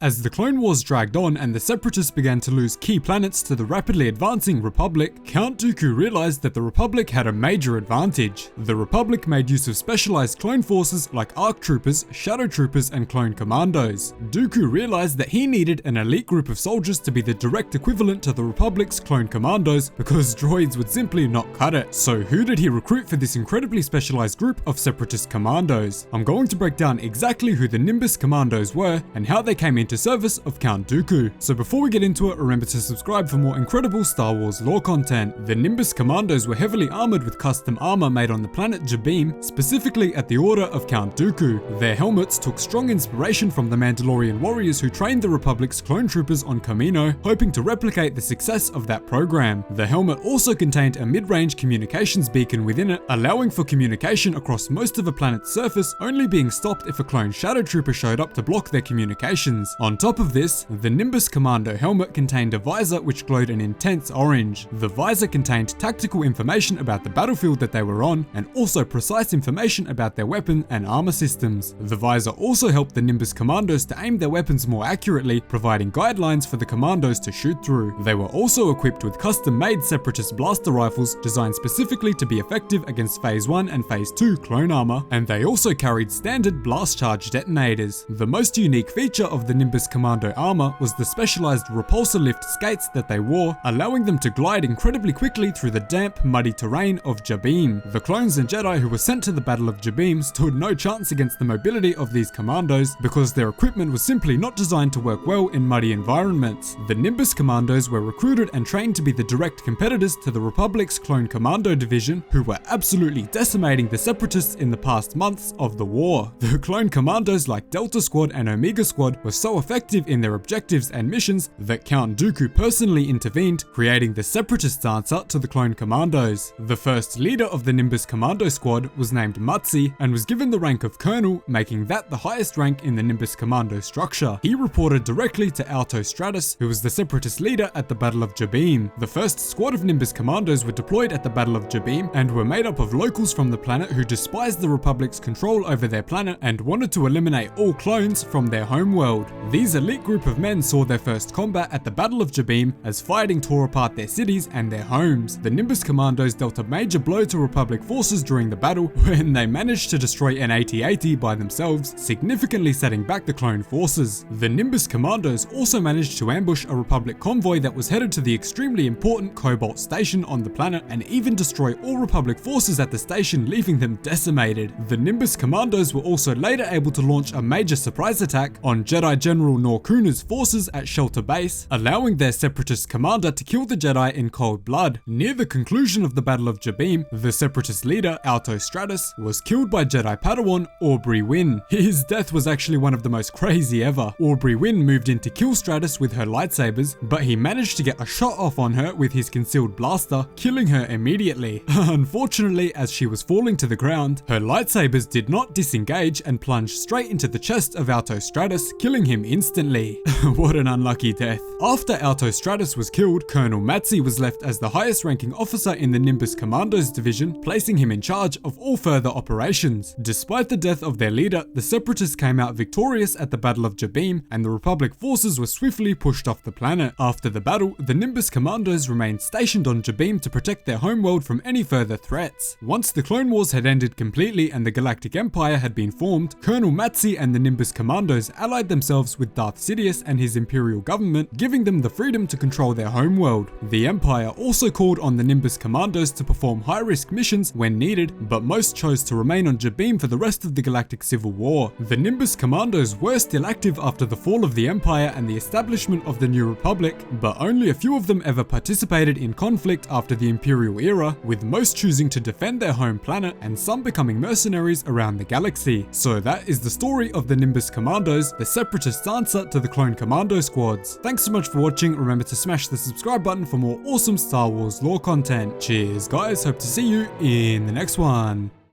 As the Clone Wars dragged on and the Separatists began to lose key planets to the rapidly advancing Republic, Count Dooku realized that the Republic had a major advantage. The Republic made use of specialized clone forces like ARC Troopers, Shadow Troopers and Clone Commandos. Dooku realized that he needed an elite group of soldiers to be the direct equivalent to the Republic's Clone Commandos because droids would simply not cut it. So who did he recruit for this incredibly specialized group of Separatist commandos? I'm going to break down exactly who the Nimbus Commandos were and how they came into service of Count Dooku. So before we get into it, remember to subscribe for more incredible Star Wars lore content. The Nimbus Commandos were heavily armored with custom armor made on the planet Jabiim, specifically at the Order of Count Dooku. Their helmets took strong inspiration from the Mandalorian warriors who trained the Republic's clone troopers on Kamino, hoping to replicate the success of that program. The helmet also contained a mid-range communications beacon within it, allowing for communication across most of a planet's surface, only being stopped if a clone shadow trooper showed up to block their communications. On top of this, the Nimbus Commando helmet contained a visor which glowed an intense orange. The visor contained tactical information about the battlefield that they were on, and also precise information about their weapon and armor systems. The visor also helped the Nimbus Commandos to aim their weapons more accurately, providing guidelines for the commandos to shoot through. They were also equipped with custom-made Separatist blaster rifles designed specifically to be effective against Phase 1 and Phase 2 clone armor, and they also carried standard blast charge detonators. The most unique feature of the Nimbus Commando armor was the specialized repulsor lift skates that they wore, allowing them to glide incredibly quickly through the damp, muddy terrain of Jabiim. The clones and Jedi who were sent to the Battle of Jabiim stood no chance against the mobility of these commandos because their equipment was simply not designed to work well in muddy environments. The Nimbus Commandos were recruited and trained to be the direct competitors to the Republic's Clone Commando division, who were absolutely decimating the Separatists in the past months of the war. The Clone Commandos like Delta Squad and Omega Squad were so effective in their objectives and missions that Count Dooku personally intervened, creating the Separatist answer to the Clone Commandos. The first leader of the Nimbus Commando squad was named Matsi and was given the rank of Colonel, making that the highest rank in the Nimbus Commando structure. He reported directly to Alto Stratus, who was the Separatist leader at the Battle of Jabiim. The first squad of Nimbus Commandos were deployed at the Battle of Jabiim and were made up of locals from the planet who despised the Republic's control over their planet and wanted to eliminate all clones from their homeworld. These elite group of men saw their first combat at the Battle of Jabiim as fighting tore apart their cities and their homes. The Nimbus Commandos dealt a major blow to Republic forces during the battle when they managed to destroy an AT-AT by themselves, significantly setting back the clone forces. The Nimbus Commandos also managed to ambush a Republic convoy that was headed to the extremely important Cobalt station on the planet and even destroy all Republic forces at the station, leaving them decimated. The Nimbus Commandos were also later able to launch a major surprise attack on Jedi General Norkuna's forces at Shelter Base, allowing their Separatist commander to kill the Jedi in cold blood. Near the conclusion of the Battle of Jabiim, the Separatist leader, Alto Stratus, was killed by Jedi Padawan Aubrey Wynn. His death was actually one of the most crazy ever. Aubrey Wynn moved in to kill Stratus with her lightsabers, but he managed to get a shot off on her with his concealed blaster, killing her immediately. Unfortunately, as she was falling to the ground, her lightsabers did not disengage and plunged straight into the chest of Alto Stratus, killing him instantly. What an unlucky death. After Alto Stratus was killed, Colonel Matsi was left as the highest ranking officer in the Nimbus Commandos division, placing him in charge of all further operations. Despite the death of their leader, the Separatists came out victorious at the Battle of Jabiim, and the Republic forces were swiftly pushed off the planet. After the battle, the Nimbus Commandos remained stationed on Jabiim to protect their homeworld from any further threats. Once the Clone Wars had ended completely and the Galactic Empire had been formed, Colonel Matsi and the Nimbus Commandos allied themselves with Darth Sidious and his Imperial government, giving them the freedom to control their homeworld. The Empire also called on the Nimbus Commandos to perform high-risk missions when needed, but most chose to remain on Jabiim for the rest of the Galactic Civil War. The Nimbus Commandos were still active after the fall of the Empire and the establishment of the New Republic, but only a few of them ever participated in conflict after the Imperial era, with most choosing to defend their home planet and some becoming mercenaries around the galaxy. So that is the story of the Nimbus Commandos, the Separatist answer to the Clone Commando squads. Thanks so much for watching. Remember to smash the subscribe button for more awesome Star Wars lore content. Cheers guys, hope to see you in the next one.